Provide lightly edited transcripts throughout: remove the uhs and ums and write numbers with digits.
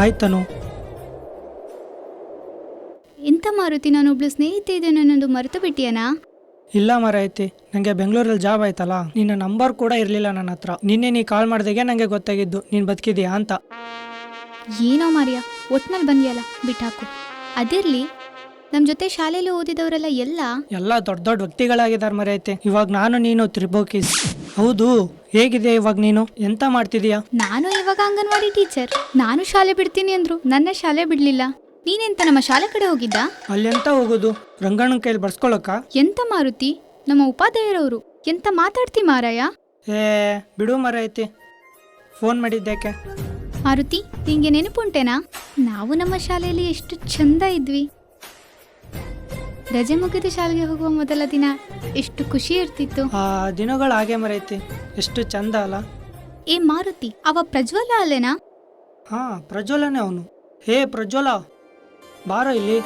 ಆಯ್ತನು. ಎಂತ ಮಾರುತಿ, ನಾನೊಬ್ಳು ಸ್ನೇಹಿತೆ ಇದೆ ನನ್ನದು ಮರೆತು ಬಿಟ್ಟಿಯನಾ? ಇಲ್ಲ ಮರೈತಿ, ನನಗೆ ಬೆಂಗಳೂರಲ್ಲಿ ಜಾಬ್ ಆಯ್ತಲ್ಲ, ನಿನ್ನ ನಂಬರ್ ಕೂಡ ಇರಲಿಲ್ಲ ನನ್ನ ಹತ್ರ. ನಿನ್ನೆ ನೀ ಕಾಲ್ ಮಾಡಿದಾಗೆ ನನಗೆ ಗೊತ್ತಾಗಿದ್ದು ನೀನು ಬದುಕಿದೆಯಾ ಅಂತ. ಏನೋ ಮಾರಿಯಾ, ಒಟ್ನಲ್ಲಿ ಬಂದಿಯಲ್ಲ, ಬಿಟ್ಟಾಕು. ಅದಿರ್ಲಿ, ನಮ್ಮ ಜೊತೆ ಶಾಲೆಯಲ್ಲಿ ಓದಿದವರೆಲ್ಲ ಎಲ್ಲ ದೊಡ್ಡ ದೊಡ್ಡ ವ್ಯಕ್ತಿಗಳಾಗಿದ್ದಾರೆ ಮರೈತಿ. ಇವಾಗ ನಾನು ನೀನು ತ್ರಿಬೋಕಿಸ್. ಹೌದು, ಹೇಗಿದೆ ಇವಾಗ ನೀನು? ಎಂತ ಮಾಡ್ತಿದೀಯಾ? ನಾನು ಇವಾಗ ಅಂಗನವಾಡಿ ಟೀಚರ್. ನಾನು ಶಾಲೆ ಬಿಡ್ತೀನಿ ಅಂದ್ರು, ನನ್ನ ಶಾಲೆ ಬಿಡ್ಲಿಲ್ಲ. ನೀನೆಂತ ನಮ್ಮ ಶಾಲೆ ಕಡೆ ಹೋಗಿದ್ದ? ಅಲ್ಲೆಂತ ಹೋಗೋದು, ರಂಗಣ್ಣನ ಕೈಲಿ ಬರ್ಸ್ಕೊಳಕ್ಕ? ಎಂತ ಮಾರುತಿ, ನಮ್ಮ ಉಪಾಧ್ಯಾಯರವರು. ಎಂತ ಮಾತಾಡ್ತಿ ಮಾರಾಯ? ಏ ಬಿಡು ಮರೈತಿ, ಫೋನ್ ಮಾಡಿದ್ದಕ್ಕೆ. ಮಾರುತಿ, ನಿಂಗೆ ನೆನಪುಂಟೇನಾ? ನಾವು ನಮ್ಮ ಶಾಲೆಯಲ್ಲಿ ಎಷ್ಟು ಚಂದ ಇದ್ವಿ. ರಜೆ ಮುಗಿದ ಶಾಲೆಗೆ ಹೋಗುವ ಮೊದಲ ದಿನ ಎಷ್ಟು ಖುಷಿ ಇರ್ತಿತ್ತು. ಆ ದಿನಗಳು ಹಾಗೆ ಮರೈತಿ, ಎಷ್ಟು ಚಂದ ಅಲ್ಲ? ಏ ಮಾರುತಿ, ಅವ ಪ್ರಜ್ವಲ ಅಲ್ಲೇನಾ? ಹಾ, ಪ್ರಜ್ವಲನೇ ಅವನು. ಹೇ ಪ್ರಜ್ವಲ, ಬಾರೋ ಇಲ್ಲಿ.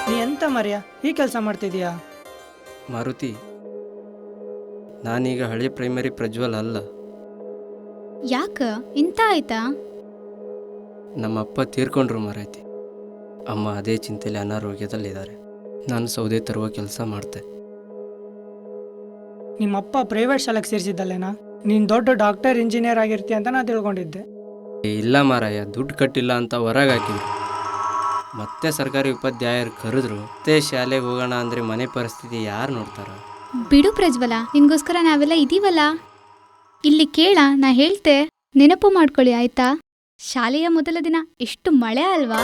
ನೀ ಎಂತ ಮರ್ಯ ಈ ಕೆಲಸ ಮಾಡ್ತಿದೀಯಾ? ಮಾರುತಿ, ನಾನೀಗ ಹಳೆ ಪ್ರೈಮರಿ ಪ್ರಜ್ವಲ್ ಅಲ್ಲ. ಯಾಕ, ಎಂತ ಆಯ್ತಾ? ನಮ್ಮಪ್ಪ ತೀರ್ಕೊಂಡ್ರು ಮಾರೈತಿ. ಅಮ್ಮ ಅದೇ ಚಿಂತೆಯಲ್ಲಿ ಅನಾರೋಗ್ಯದಲ್ಲಿದ್ದಾರೆ. ನಾನು ಸೌದೆ ತರುವ ಕೆಲಸ ಮಾಡ್ತೆ. ನಿಮ್ಮಪ್ಪ ಪ್ರೈವೇಟ್ ಶಾಲೆಗೆ ಸೇರಿಸಿದ್ದಲ್ಲೇನಾ? ನೀನು ದೊಡ್ಡ ಡಾಕ್ಟರ್ ಇಂಜಿನಿಯರ್ ಆಗಿರ್ತೀಯ ಅಂತ ನಾನು ತಿಳ್ಕೊಂಡಿದ್ದೆ. ಇಲ್ಲ ಮಾರಾಯ, ದುಡ್ಡು ಕಟ್ಟಿಲ್ಲ ಅಂತ ಹೊರಗೆ ಹಾಕಿದ್ರು. ಮತ್ತೆ ಸರ್ಕಾರಿ ಉಪಾಧ್ಯಾಯರು ಕರೆದ್ರು. ಮತ್ತೆ ಶಾಲೆಗೆ ಹೋಗೋಣ ಅಂದರೆ ಮನೆ ಪರಿಸ್ಥಿತಿ ಯಾರು ನೋಡ್ತಾರ? ಬಿಡು ಪ್ರಜ್ವಲ, ನಿನ್ಗೋಸ್ಕರ ನಾವೆಲ್ಲ ಇದೀವಲ್ಲ. ಇಲ್ಲಿ ಕೇಳ, ನಾ ಹೇಳ್ತೆ, ನೆನಪು ಮಾಡ್ಕೊಳ್ಳಿ ಆಯ್ತಾ? ಶಾಲೆಯ ಮೊದಲ ದಿನ ಎಷ್ಟು ಮಳೆ ಅಲ್ವಾ?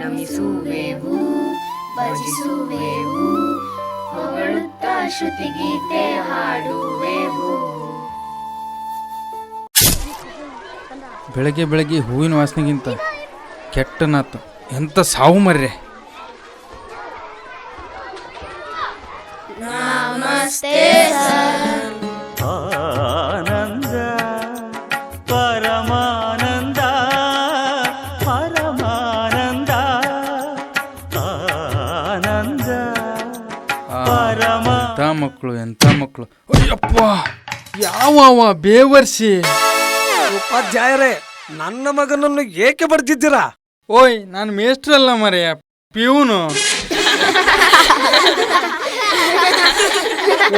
ನಮಿಸುವೆವು, ಭಜಿಸುವೆವು, ಹೊಗಳುತ್ತಾ ಶ್ರುತಿಗೀತೆ ಹಾಡುವೆವು. ಬೆಳಗ್ಗೆ ಬೆಳಗ್ಗೆ ಹೂವಿನ ವಾಸನೆಗಿಂತ ಕೆಟ್ಟನಾತು. ಎಂತ ಸಾವು ಮರ್ರೆ. ನಮಸ್ತೆ ಸರ್. ಆನಂದ ಪರಮಾನಂದ ಪರಮಾನಂದ ಆನಂದ ಪರಮ. ಎಂತ ಮಕ್ಕಳು, ಎಂತ ಮಕ್ಕಳು. ಅಯ್ಯಪ್ಪ, ಯಾವ ಬೇವರ್ಸಿ. ಉಪಾಧ್ಯಾಯರೇ, ನನ್ನ ಮಗನನ್ನು ಏಕೆ ಬಡ್ದಿದ್ದೀರಾ? ಓಯ್, ನಾನು ಮೇಸ್ಟ್ರಲ್ಲ ಮರೆಯ, ಪಿಯೂನು.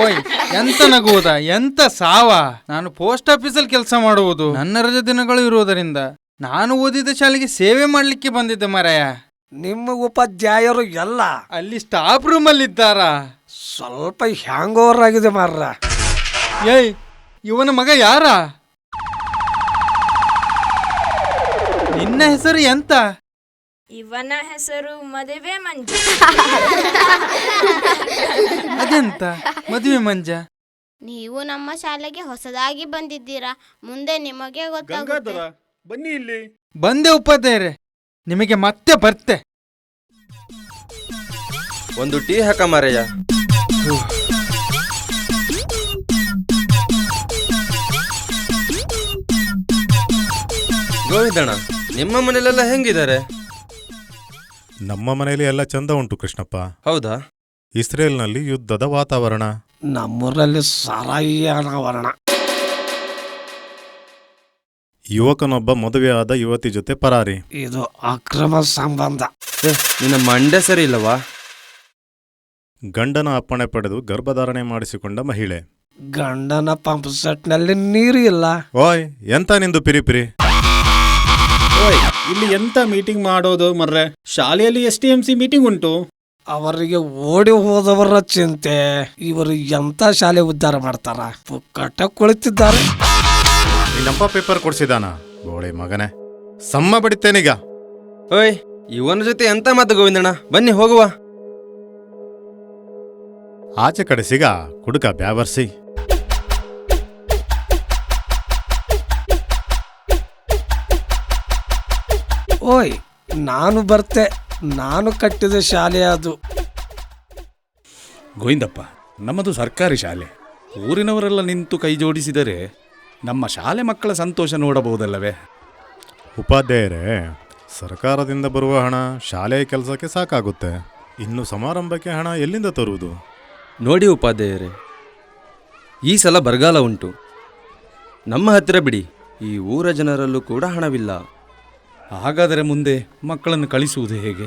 ಓಯ್, ಎಂತ ನಗುವುದ, ಎಂತ ಸಾವ. ನಾನು ಪೋಸ್ಟ್ ಆಫೀಸಲ್ಲಿ ಕೆಲಸ ಮಾಡುವುದು. ನನ್ನ ರಜೆ ದಿನಗಳು ಇರುವುದರಿಂದ ನಾನು ಓದಿದ ಶಾಲೆಗೆ ಸೇವೆ ಮಾಡ್ಲಿಕ್ಕೆ ಬಂದಿದ್ದೆ ಮರೆಯ. ನಿಮ್ಮ ಉಪಾಧ್ಯಾಯರು ಎಲ್ಲ ಅಲ್ಲಿ ಸ್ಟಾಫ್ ರೂಮ್ ಅಲ್ಲಿ ಇದ್ದಾರಾ? ಸ್ವಲ್ಪ ಹ್ಯಾಂಗ್ ಓವರ್ ಆಗಿದೆ ಮಾರ್ರ. ಏಯ್, ಇವನ ಮಗ ಯಾರ? ನಿನ್ನ ಹೆಸರು ಎಂತ? ಇವನ ಹೆಸರು ಮದುವೆ ಮಂಜು. ಅದೆಂತ ಮದುವೆ ಮಂಜ? ನೀವು ನಮ್ಮ ಶಾಲೆಗೆ ಹೊಸದಾಗಿ ಬಂದಿದ್ದೀರಾ, ಮುಂದೆ ನಿಮಗೆ ಗೊತ್ತಾಗುತ್ತೆ. ಬನ್ನಿ ಇಲ್ಲಿ. ಬಂದೆ ಉಪಾಧ್ಯಾಯರೇ, ನಿಮಗೆ ಮತ್ತೆ ಬರ್ತೆ. ಒಂದು ಟೀ ಹಾಕ ಮಾರಯ್ಯ. ಗೋವಿಂದಣ್ಣ, ನಿಮ್ಮ ಮನೇಲೆಲ್ಲ ಹೆಂಗಿದ್ದಾರೆ? ನಮ್ಮ ಮನೆಯಲ್ಲಿ ಎಲ್ಲ ಚಂದ ಉಂಟು ಕೃಷ್ಣಪ್ಪ. ಹೌದಾ? ಇಸ್ರೇಲ್ನಲ್ಲಿ ಯುದ್ಧದ ವಾತಾವರಣ. ನಮ್ಮೂರಲ್ಲಿ ಸಾರಾಯಿ ಅನಾವರಣ. ಯುವಕನೊಬ್ಬ ಮದುವೆಯಾದ ಯುವತಿ ಜೊತೆ ಪರಾರಿ. ಇದು ಅಕ್ರಮ ಸಂಬಂಧ. ನಿನ್ನ ಮಂಡೆ ಸರಿ ಇಲ್ಲವಾ? ಗಂಡನ ಅಪ್ಪಣೆ ಪಡೆದು ಗರ್ಭಧಾರಣೆ ಮಾಡಿಸಿಕೊಂಡ ಮಹಿಳೆ. ಗಂಡನ ಪಂಪ್ ಸೆಟ್ನಲ್ಲಿ ನೀರು ಇಲ್ಲ. ಓಯ್, ಎಂತ ನಿಂದು ಪಿರಿಪಿರಿ? ಓಯ್, ಇಲ್ಲಿ ಎಂತ ಮೀಟಿಂಗ್ ಮಾಡೋದು ಮರ್ರೆ? ಶಾಲೆಯಲ್ಲಿ STMC ಮೀಟಿಂಗ್ ಉಂಟು. ಅವರಿಗೆ ಓಡಿ ಹೋದವರ ಚಿಂತೆ. ಇವರು ಎಂತ ಶಾಲೆ ಉದ್ಧಾರ ಮಾಡ್ತಾರ? ಪುಕ್ಕಟ ಕುಳಿತಿದ್ದಾರೆ. ನಿನ್ನಪ್ಪ ಪೇಪರ್ ಕೊಡ್ಸಿದಾನ? ಬೋಳೆ ಮಗನೇ, ಸಮ್ಮ ಬಡಿತೇನೀಗ. ಓಯ್, ಇವನ ಜೊತೆ ಎಂತ ಮಾತು ಗೋವಿಂದಣ್ಣ, ಬನ್ನಿ ಹೋಗುವ. ಆಚೆ ಕಡೆ ಸಿಗ ಕುಡುಕ ಬ್ಯಾವರ್ಸಿ. ಓಯ್, ನಾನು ಬರ್ತೆ. ನಾನು ಕಟ್ಟಿದ ಶಾಲೆ ಅದು. ಗೋವಿಂದಪ್ಪ, ನಮ್ಮದು ಸರ್ಕಾರಿ ಶಾಲೆ. ಊರಿನವರೆಲ್ಲ ನಿಂತು ಕೈ ಜೋಡಿಸಿದರೆ ನಮ್ಮ ಶಾಲೆ ಮಕ್ಕಳ ಸಂತೋಷ ನೋಡಬಹುದಲ್ಲವೇ? ಉಪಾಧ್ಯಾಯರೇ, ಸರ್ಕಾರದಿಂದ ಬರುವ ಹಣ ಶಾಲೆಯ ಕೆಲಸಕ್ಕೆ ಸಾಕಾಗುತ್ತೆ. ಇನ್ನು ಸಮಾರಂಭಕ್ಕೆ ಹಣ ಎಲ್ಲಿಂದ ತರುವುದು? ನೋಡಿ ಉಪಾಧ್ಯಾಯರೇ, ಈ ಸಲ ಬರಗಾಲ ಉಂಟು. ನಮ್ಮ ಹತ್ತಿರ ಬಿಡಿ, ಈ ಊರ ಜನರಲ್ಲೂ ಕೂಡ ಹಣವಿಲ್ಲ. ಹಾಗಾದರೆ ಮುಂದೆ ಮಕ್ಕಳನ್ನು ಕಳಿಸುವುದು ಹೇಗೆ?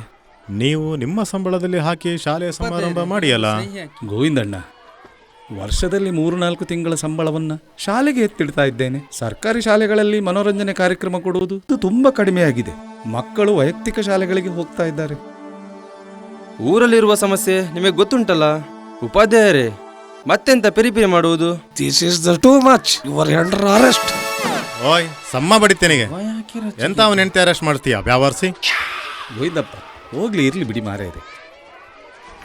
ನೀವು ನಿಮ್ಮ ಸಂಬಳದಲ್ಲಿ ಹಾಕಿ ಶಾಲೆಯ ಸಮಾರಂಭ ಮಾಡಿಯಲ್ಲ. ಗೋವಿಂದಣ್ಣ, ವರ್ಷದಲ್ಲಿ 3-4 ತಿಂಗಳ ಸಂಬಳವನ್ನು ಶಾಲೆಗೆ ಎತ್ತಿಡ್ತಾ ಇದ್ದೇನೆ. ಸರ್ಕಾರಿ ಶಾಲೆಗಳಲ್ಲಿ ಮನೋರಂಜನೆ ಕಾರ್ಯಕ್ರಮ ಕೊಡುವುದು ತುಂಬ ಕಡಿಮೆಯಾಗಿದೆ. ಮಕ್ಕಳು ವೈಯಕ್ತಿಕ ಶಾಲೆಗಳಿಗೆ ಹೋಗ್ತಾ ಇದ್ದಾರೆ. ಊರಲ್ಲಿರುವ ಸಮಸ್ಯೆ ನಿಮಗೆ ಗೊತ್ತುಂಟಲ್ಲ ಉಪಾಧ್ಯಾಯರೇ, ಮತ್ತೆಂತ ಪಿರಿಪಿರಿ ಮಾಡುವುದು? This is the too much. Your under arrest. ಓಯ್, ಸಮ್ಮ ಬಡಿತೇನಿಗೆ. ಎಂತ ಅವನ ಹೆಂಡತಿ ಅರೆಸ್ಟ್ ಮಾಡ್ತೀಯ ಬ್ಯಾವರ್ಸಿ? ಗೋವಿಂದಪ್ಪ, ಹೋಗ್ಲಿ, ಇರ್ಲಿ ಬಿಡಿ ಮಾರೇರೆ.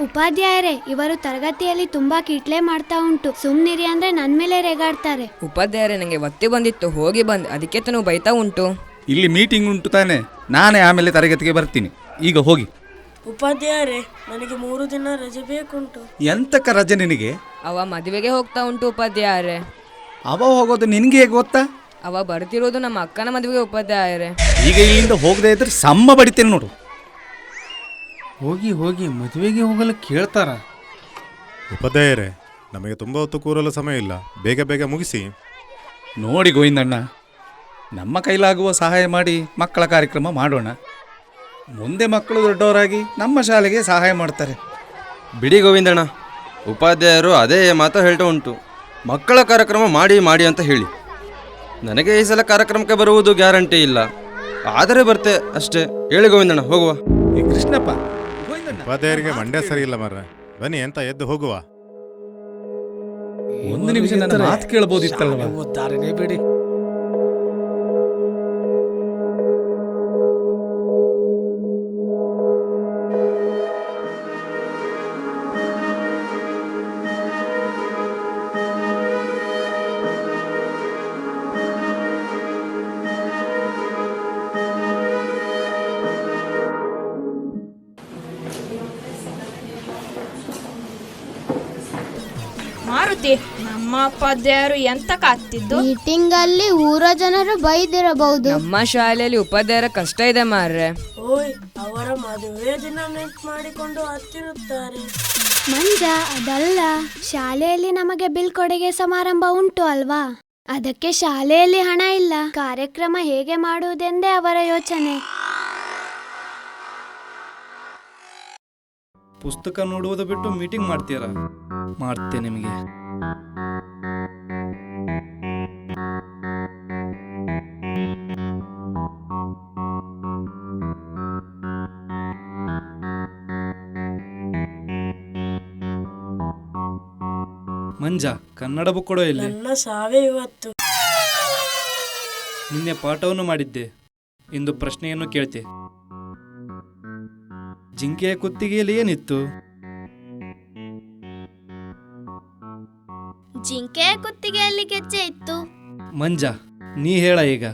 ಉಪಾಧ್ಯಾಯರೇ, ಇವರು ತರಗತಿಯಲ್ಲಿ ತುಂಬಾ ಕಿಟ್ಲೆ ಮಾಡ್ತಾ ಉಂಟು. ಸುಮ್ನಿರಿ ಅಂದ್ರೆ ನನ್ ಮೇಲೆ ರೇಗಾಡ್ತಾರೆ. ಉಪಾಧ್ಯಾಯರೇ, ನನಗೆ ಒತ್ತಿ ಬಂದಿತ್ತು, ಹೋಗಿ ಬಂದ್, ಅದಕ್ಕೆ ತಾನು ಬೈತಾ ಉಂಟು. ಇಲ್ಲಿ ಮೀಟಿಂಗ್ ಉಂಟು ತಾನೆ, ನಾನೇ ಆಮೇಲೆ ತರಗತಿಗೆ ಬರ್ತೀನಿ. ಈಗ ಹೋಗಿ. ಉಪಾಧ್ಯಾಯರೇ, ನನಗೆ 3 ದಿನ ರಜೆ ಬೇಕುಂಟು. ಎಂತಕ್ಕ ರಜೆ ನಿನಗೆ? ಅವ ಮದುವೆಗೆ ಹೋಗ್ತಾ ಉಂಟು ಉಪಾಧ್ಯಾಯರೇ. ಅವ ಹೋಗೋದು ನಿನಗೆ ಹೇಗೆ ಗೊತ್ತಾ? ಅವ ಬರ್ತಿರೋದು ನಮ್ಮ ಅಕ್ಕನ ಮದುವೆಗೆ ಉಪಾಧ್ಯಾಯರೇ. ಈಗ ಇಲ್ಲಿಂದ ಹೋಗದೆ ಇದ್ರೆ ಸಮ್ಮ ಬಡಿತೇನೆ ನೋಡು. ಹೋಗಿ ಹೋಗಿ ಮದುವೆಗೆ ಹೋಗಲು ಕೇಳ್ತಾರ. ಉಪಾಧ್ಯಾಯರೇ, ನಮಗೆ ತುಂಬ ಹೊತ್ತು ಕೂರಲು ಸಮಯ ಇಲ್ಲ, ಬೇಗ ಬೇಗ ಮುಗಿಸಿ. ನೋಡಿ ಗೋವಿಂದಣ್ಣ, ನಮ್ಮ ಕೈಲಾಗುವ ಸಹಾಯ ಮಾಡಿ ಮಕ್ಕಳ ಕಾರ್ಯಕ್ರಮ ಮಾಡೋಣ. ಮುಂದೆ ಮಕ್ಕಳು ದೊಡ್ಡವರಾಗಿ ನಮ್ಮ ಶಾಲೆಗೆ ಸಹಾಯ ಮಾಡ್ತಾರೆ. ಬಿಡಿ ಗೋವಿಂದಣ್ಣ, ಉಪಾಧ್ಯಾಯರು ಅದೇ ಮಾತು ಹೇಳ್ತಾ ಉಂಟು, ಮಕ್ಕಳ ಕಾರ್ಯಕ್ರಮ ಮಾಡಿ ಮಾಡಿ ಅಂತ ಹೇಳಿ. ನನಗೆ ಈ ಸಲ ಕಾರ್ಯಕ್ರಮಕ್ಕೆ ಬರುವುದು ಗ್ಯಾರಂಟಿ ಇಲ್ಲ, ಆದರೆ ಬರ್ತೆ ಅಷ್ಟೇ. ಹೇಳಿ ಗೋವಿಂದಣ್ಣ, ಹೋಗುವ. ಈ ಕೃಷ್ಣಪ್ಪ, ಉಪಾಧ್ಯಾಯರಿಗೆ ಮಂಡ್ಯ ಸರಿ ಇಲ್ಲ ಮರ್ರೆ. ಬನ್ನಿ, ಎಂತ ಎದ್ದು ಹೋಗುವ. ಒಂದು ನಿಮಿಷ ನನ್ನ ಮಾತು ಕೇಳಬಹುದಿತ್ತಲ್ವ? ಶಾಲೆ ಉದ್ಧಾರನೇ ಬಿಡಿ. ಮಾರುತಿ, ನಮ್ಮ ಉಪಾಧ್ಯಾಯರು ಎಂತ ಕಾತ್ತಿದ್ದು? ಮೀಟಿಂಗ್ ಅಲ್ಲಿ ಊರ ಜನರು ಬೈದಿರಬಹುದು. ನಮ್ಮ ಶಾಲೆಯಲ್ಲಿ ಉಪಾಧ್ಯಾಯರ ಕಷ್ಟ ಇದೆ ಮಾರ್ರೆ. ಓಯ್, ಅವರ ಮದುವೆ ದಿನ ನೆನ್ಪು ಮಾಡಿಕೊಂಡು ಹತ್ತಿರುತ್ತಾರೆ. ಮಂಜ, ಅದಲ್ಲ, ಶಾಲೆಯಲ್ಲಿ ನಮಗೆ ಬೀಳ್ಕೊಡುಗೆ ಸಮಾರಂಭ ಉಂಟು ಅಲ್ವಾ? ಅದಕ್ಕೆ ಶಾಲೆಯಲ್ಲಿ ಹಣ ಇಲ್ಲ. ಕಾರ್ಯಕ್ರಮ ಹೇಗೆ ಮಾಡುವುದೆಂದೇ ಅವರ ಯೋಚನೆ. ಪುಸ್ತಕ ನೋಡುವುದು ಬಿಟ್ಟು ಮೀಟಿಂಗ್ ಮಾಡ್ತೀರಾ? ಮಾಡ್ತೆ ನಿಮಗೆ. ಮಂಜ, ಕನ್ನಡ ಬುಕ್ ಕೊಡೋ ಇಲ್ಲಿ. ನನ್ನ ಸಾವೇ ಇವತ್ತು. ನಿನ್ನೆ ಪಾಠವನ್ನು ಮಾಡಿದ್ದೆ, ಇಂದು ಪ್ರಶ್ನೆಯನ್ನು ಕೇಳ್ತೆ. ಜಿಂಕೆಯ ಕುತ್ತಿಗೆಯಲ್ಲಿ ಏನಿತ್ತು? ಜಿಂಕೆಯ ಕುತ್ತಿಗೆಯಲ್ಲಿ ಗೆಜ್ಜೆ ಇತ್ತು. ಮಂಜ, ನೀ ಹೇಳ ಈಗ.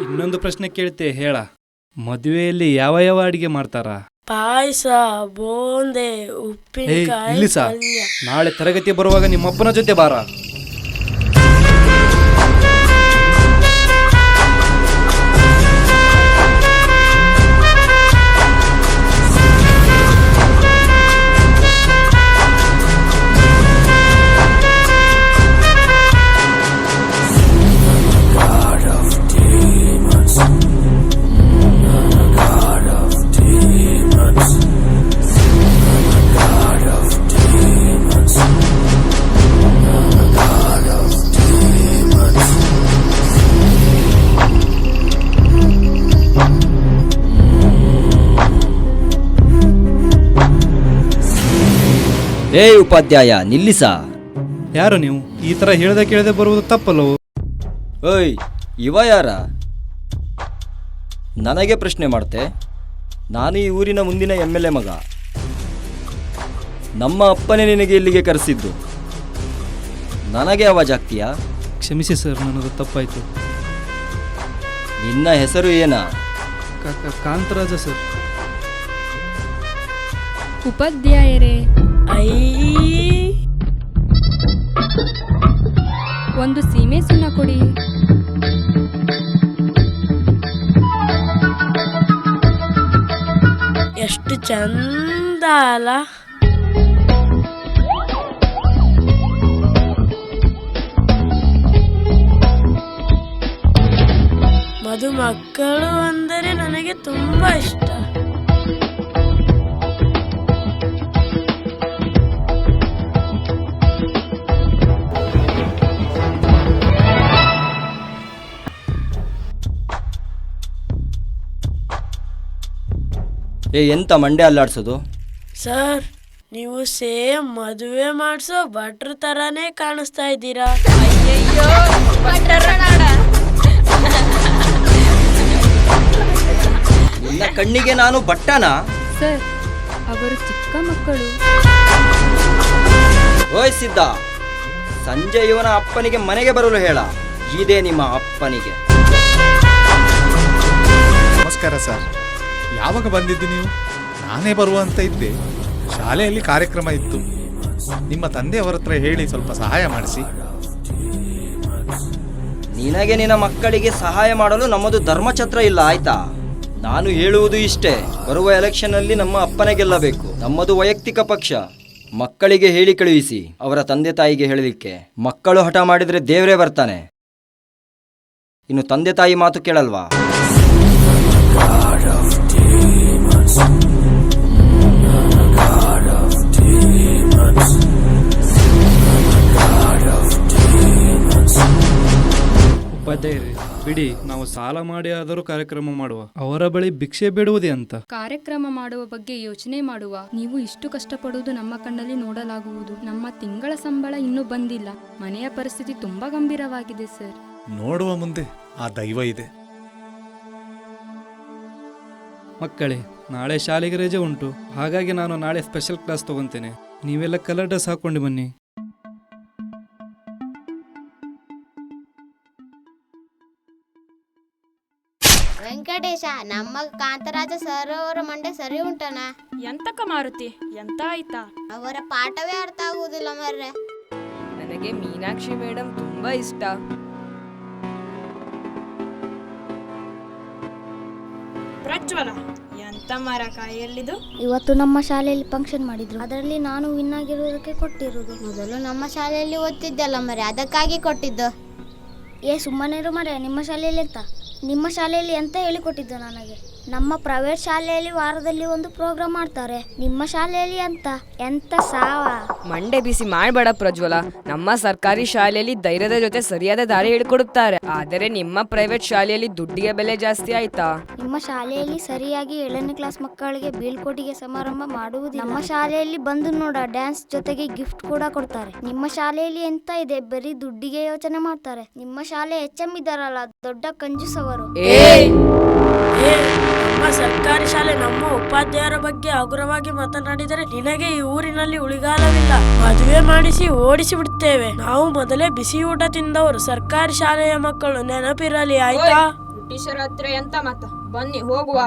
ಇನ್ನೊಂದು ಪ್ರಶ್ನೆ ಕೇಳ್ತೆ, ಹೇಳ. ಮದುವೆಯಲ್ಲಿ ಯಾವ ಯಾವ ಅಡಿಗೆ ಮಾಡ್ತಾರ? ಪಾಯಸ, ಬೋಂದೆ, ಉಪ್ಪಿನಕಾಯಿ, ಇಲ್ಲಿ ಸಾ, ನಾಳೆ ತರಗತಿ ಬರುವಾಗ ನಿಮ್ಮಪ್ಪನ ಜೊತೆ ಬಾರ. ಏಯ್ ಉಪಾಧ್ಯಾಯ, ನಿಲ್ಲಿಸ. ಯಾರು ನೀವು? ಈ ಥರ ಹೇಳ್ದೆ ಕೇಳದೆ ಬರುವುದು ತಪ್ಪಲ್ಲವು. ಓಯ್, ಇವ ಯಾರ? ನನಗೆ ಪ್ರಶ್ನೆ ಮಾಡ್ತೆ? ನಾನು ಈ ಊರಿನ ಮುಂದಿನ MLA ಮಗ. ನಮ್ಮ ಅಪ್ಪನೇ ನಿನಗೆ ಇಲ್ಲಿಗೆ ಕರೆಸಿದ್ದು. ನನಗೆ ಅವಾಜ್ ಆಗ್ತೀಯಾ? ಕ್ಷಮಿಸಿ ಸರ್, ನನ್ನದು ತಪ್ಪಾಯಿತು. ನಿನ್ನ ಹೆಸರು ಏನಾ? ಕಾಂತರಾಜ ಸರ್. ಉಪಾಧ್ಯಾಯರೇ, ಒಂದು ಸೀಮೆ ಸುಣ್ಣ ಕೊಡಿ. ಎಷ್ಟು ಚಂದ ಅಲ್ಲ. ಮದುಮಕ್ಕಳು ಅಂದರೆ ನನಗೆ ತುಂಬಾ ಇಷ್ಟ. ಎಂತ ಮಂಡೆ ಅಲ್ಲಾಡ್ಸೋದು? ಸರ್, ನೀವು ಸೇಮ್ ಮದುವೆ ಮಾಡಿಸೋ ಭಟ್ರ ತರಾನೇ ಕಾಣಿಸ್ತಾ ಇದ್ದೀರಾ. ನಿನ್ನ ಕಣ್ಣಿಗೆ ನಾನು ಬಟ್ಟನಾ? ಸರ್, ಅವರು ಚಿಕ್ಕ ಮಕ್ಕಳು. ಓಯ್ ಸಿದ್ಧ, ಸಂಜೆ ಇವನ ಅಪ್ಪನಿಗೆ ಮನೆಗೆ ಬರಲು ಹೇಳ. ಇದೇ ನಿಮ್ಮ ಅಪ್ಪನಿಗೆ. ನಮಸ್ಕಾರ ಸರ್. ಯಾವಾಗ ಬಂದಿದ್ದು ನೀವು? ನಾನೇ ಬರುವಂತ ಇದ್ದೆ. ಶಾಲೆಯಲ್ಲಿ ಕಾರ್ಯಕ್ರಮ ಇತ್ತು. ನಿಮ್ಮ ತಂದೆಯವರ ಹತ್ರ ಹೇಳಿ ಸ್ವಲ್ಪ ಸಹಾಯ ಮಾಡಿಸಿ. ನಿನಗೆ ನಿನ್ನ ಮಕ್ಕಳಿಗೆ ಸಹಾಯ ಮಾಡಲು ನಮ್ಮದು ಧರ್ಮಛತ್ರ ಇಲ್ಲ, ಆಯ್ತಾ? ನಾನು ಹೇಳುವುದು ಇಷ್ಟೇ, ಬರುವ ಎಲೆಕ್ಷನ್ ಅಲ್ಲಿ ನಮ್ಮ ಅಪ್ಪನೇ ಗೆಲ್ಲಬೇಕು. ನಮ್ಮದು ವೈಯಕ್ತಿಕ ಪಕ್ಷ. ಮಕ್ಕಳಿಗೆ ಹೇಳಿ ಕಳುಹಿಸಿ, ಅವರ ತಂದೆ ತಾಯಿಗೆ ಹೇಳಲಿಕ್ಕೆ. ಮಕ್ಕಳು ಹಠ ಮಾಡಿದ್ರೆ ದೇವರೇ ಬರ್ತಾನೆ. ಇನ್ನು ತಂದೆ ತಾಯಿ ಮಾತು ಕೇಳಲ್ವಾ? ಉಪಾಧ್ಯಾಯರೇ, ಬಿಡಿ, ನಾವು ಸಾಲ ಮಾಡಿ ಆದರೂ ಕಾರ್ಯಕ್ರಮ ಮಾಡುವ. ಅವರ ಬಳಿ ಭಿಕ್ಷೆ ಬೇಡುವುದೇ ಅಂತ. ಕಾರ್ಯಕ್ರಮ ಮಾಡುವ ಬಗ್ಗೆ ಯೋಚನೆ ಮಾಡುವ. ನೀವು ಇಷ್ಟು ಕಷ್ಟಪಡುವುದು ನಮ್ಮ ಕಣ್ಣಲ್ಲಿ ನೋಡಲಾಗುವುದು. ನಮ್ಮ ತಿಂಗಳ ಸಂಬಳ ಇನ್ನೂ ಬಂದಿಲ್ಲ. ಮನೆಯ ಪರಿಸ್ಥಿತಿ ತುಂಬಾ ಗಂಭೀರವಾಗಿದೆ ಸರ್. ನೋಡುವ ಮುಂದೆ ಆ ದೈವ ಇದೆ. ಮಕ್ಕಳೇ, ನಾಳೆ ಶಾಲೆಗೆ ರಜೆ ಉಂಟು. ಹಾಗಾಗಿ ನಾನು ನಾಳೆ ಸ್ಪೆಷಲ್ ಕ್ಲಾಸ್ ತಗೊಂತೇನೆ. ನೀವೆಲ್ಲ ಕಲರ್ ಡ್ರೆಸ್ ಹಾಕೊಂಡು ಬನ್ನಿ. ವೆಂಕಟೇಶ, ನಮ್ಮ ಕಾಂತರಾಜ ಸರ್ ಅವರ ಮಂಡೆ ಸರಿ ಉಂಟನ? ಎಂತಕ್ಕ ಮಾರುತಿ, ಎಂತ ಆಯ್ತಾ? ಅವರ ಪಾಠವೇ ಅರ್ಥ ಆಗುವುದಿಲ್ಲ ಮರ್ರೆ. ನನಗೆ ಮೀನಾಕ್ಷಿ ಮೇಡಮ್ ತುಂಬಾ ಇಷ್ಟ. ಪ್ರಜ್ವಲ, ಎಂತ ಮರ ಕಾಯಲ್ಲಿದು? ಇವತ್ತು ನಮ್ಮ ಶಾಲೆಯಲ್ಲಿ ಫಂಕ್ಷನ್ ಮಾಡಿದ್ರು. ಅದರಲ್ಲಿ ನಾನು ವಿನ್ ಆಗಿರುವುದಕ್ಕೆ ಕೊಟ್ಟಿರುವುದು. ಮೊದಲು ನಮ್ಮ ಶಾಲೆಯಲ್ಲಿ ಓದ್ತಿದ್ದಲ್ಲ ಮರೆ, ಅದಕ್ಕಾಗಿ ಕೊಟ್ಟಿದ್ದು. ಸುಮ್ಮನೆ ಇರು ಮರೆ. ನಿಮ್ಮ ಶಾಲೆಯಲ್ಲಿ ಎಂತ ಹೇಳಿಕೊಟ್ಟಿದ್ದು ನನಗೆ? ನಮ್ಮ ಪ್ರೈವೇಟ್ ಶಾಲೆಯಲ್ಲಿ ವಾರದಲ್ಲಿ ಒಂದು ಪ್ರೋಗ್ರಾಮ್ ಮಾಡ್ತಾರೆ. ನಿಮ್ಮ ಶಾಲೆಯಲ್ಲಿ ಎಂತ ಸಾವ? ಮಂಡೆ ಬಿಸಿ ಮಾಡಬೇಡ ಪ್ರಜ್ವಲ. ನಮ್ಮ ಸರ್ಕಾರಿ ಶಾಲೆಯಲ್ಲಿ ಧೈರ್ಯದ ಜೊತೆ ಸರಿಯಾದ ದಾರಿ ಹೇಳಿಕೊಡುತ್ತಾರೆ. ಆದರೆ ನಿಮ್ಮ ಪ್ರೈವೇಟ್ ಶಾಲೆಯಲ್ಲಿ ದುಡ್ಡಿಗೆ ಬೆಲೆ ಜಾಸ್ತಿ ಆಯ್ತಾ? ನಿಮ್ಮ ಶಾಲೆಯಲ್ಲಿ ಸರಿಯಾಗಿ 7ನೇ ಕ್ಲಾಸ್ ಮಕ್ಕಳಿಗೆ ಬೀಳ್ಕೊಡುಗೆ ಸಮಾರಂಭ ಮಾಡುವುದು. ನಮ್ಮ ಶಾಲೆಯಲ್ಲಿ ಬಂದು ನೋಡ, ಡ್ಯಾನ್ಸ್ ಜೊತೆಗೆ ಗಿಫ್ಟ್ ಕೂಡ ಕೊಡ್ತಾರೆ. ನಿಮ್ಮ ಶಾಲೆಯಲ್ಲಿ ಎಂತ ಇದೆ? ಬರೀ ದುಡ್ಡಿಗೆ ಯೋಚನೆ ಮಾಡ್ತಾರೆ. ನಿಮ್ಮ ಶಾಲೆ HM ಇದ್ದಾರಲ್ಲ, ದೊಡ್ಡ ಕಂಜೂಸವರು. ನಮ್ಮ ಸರ್ಕಾರಿ ಶಾಲೆ ನಮ್ಮ ಉಪಾಧ್ಯಾಯರ ಬಗ್ಗೆ ಹಗುರವಾಗಿ ಮಾತನಾಡಿದರೆ ನಿನಗೆ ಈ ಊರಿನಲ್ಲಿ ಉಳಿಗಾಲವಿಲ್ಲ. ಮದುವೆ ಮಾಡಿಸಿ ಓಡಿಸಿ ಬಿಡ್ತೇವೆ. ನಾವು ಮೊದಲೇ ಬಿಸಿ ಊಟ ತಿಂದವರು ಸರ್ಕಾರಿ ಶಾಲೆಯ ಮಕ್ಕಳು, ನೆನಪಿರಲಿ ಆಯ್ತಾ? ಬ್ರಿಟಿಷರ ಹತ್ರ ಎಂತ ಮಾತ? ಬನ್ನಿ ಹೋಗುವ.